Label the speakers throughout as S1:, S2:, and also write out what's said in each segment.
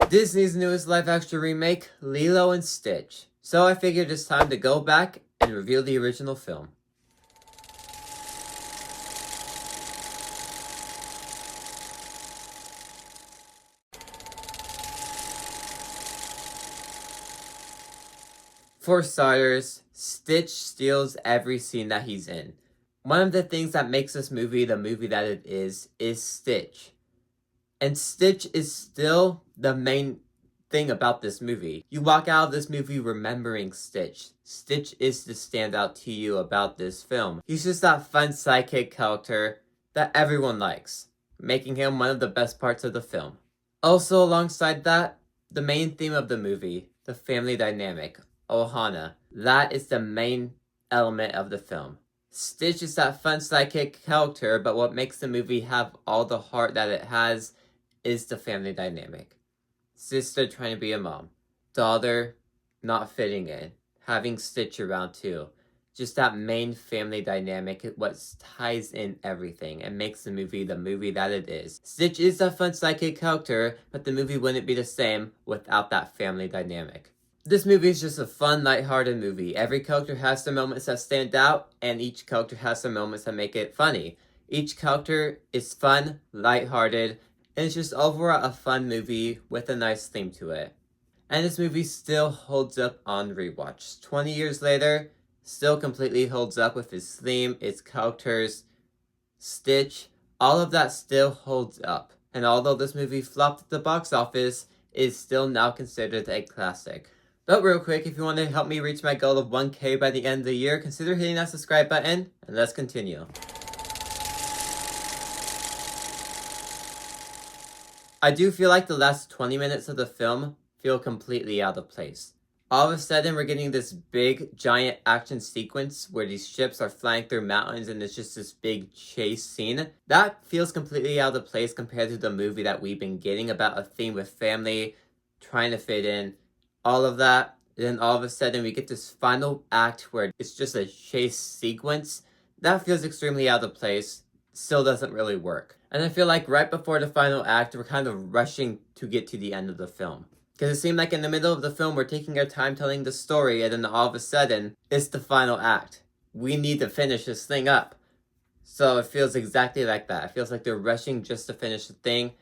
S1: Disney's newest live-action remake, Lilo and Stitch. So I figured it's time to go back and review the original film. For starters, Stitch steals every scene that he's in. One of the things that makes this movie the movie that it is Stitch. And Stitch is still the main thing about this movie. You walk out of this movie remembering Stitch. Stitch is the standout to you about this film. He's just that fun sidekick character that everyone likes, making him one of the best parts of the film. Also alongside that, the main theme of the movie, the family dynamic, Ohana. That is the main element of the film. Stitch is that fun sidekick character, but what makes the movie have all the heart that it has is the family dynamic. Sister trying to be a mom. Daughter not fitting in. Having Stitch around too. Just that main family dynamic is what ties in everything and makes the movie that it is. Stitch is a fun sidekick character, but the movie wouldn't be the same without that family dynamic. This movie is just a fun, lighthearted movie. Every character has their moments that stand out, and each character has their moments that make it funny. Each character is fun, lighthearted, and it's just overall a fun movie with a nice theme to it. And this movie still holds up on rewatch. 20 years later, still completely holds up with its theme, its characters, Stitch. All of that still holds up. And although this movie flopped at the box office, it is still now considered a classic. But real quick, if you want to help me reach my goal of 1K by the end of the year, consider hitting that subscribe button, and let's continue. I do feel like the last 20 minutes of the film feel completely out of place. All of a sudden, we're getting this big, giant action sequence where these ships are flying through mountains and it's just this big chase scene. That feels completely out of place compared to the movie that we've been getting about a theme with family, trying to fit in, all of that. And then all of a sudden, we get this final act where it's just a chase sequence. That feels extremely out of place. Still doesn't really work. And I feel like right before the final act, we're kind of rushing to get to the end of the film. Because it seemed like in the middle of the film, we're taking our time telling the story, and then all of a sudden, it's the final act. We need to finish this thing up. So it feels exactly like that. It feels like they're rushing just to finish the thing.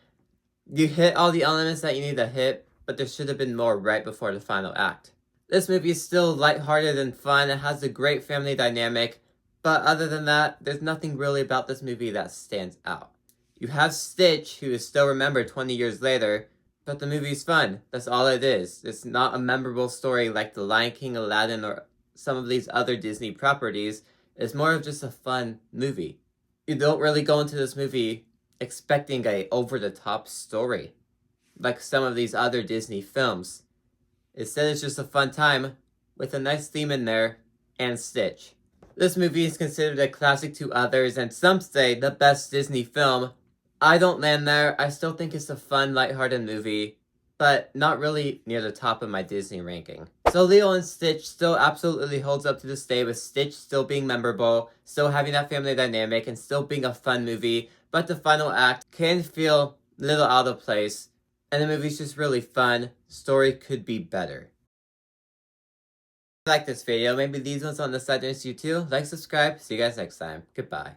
S1: You hit all the elements that you need to hit, but there should have been more right before the final act. This movie is still lighthearted and fun. It has a great family dynamic. But other than that, there's nothing really about this movie that stands out. You have Stitch, who is still remembered 20 years later, but the movie's fun. That's all it is. It's not a memorable story like The Lion King, Aladdin, or some of these other Disney properties. It's more of just a fun movie. You don't really go into this movie expecting a over-the-top story like some of these other Disney films. Instead, it's just a fun time with a nice theme in there and Stitch. This movie is considered a classic to others, and some say the best Disney film. I don't land there. I still think it's a fun, lighthearted movie, but not really near the top of my Disney ranking. So Lilo and Stitch still absolutely holds up to this day, with Stitch still being memorable, still having that family dynamic, and still being a fun movie, but the final act can feel a little out of place, and the movie's just really fun. Story could be better. If you like this video, maybe these ones on the side interest you too. Like, subscribe. See you guys next time. Goodbye.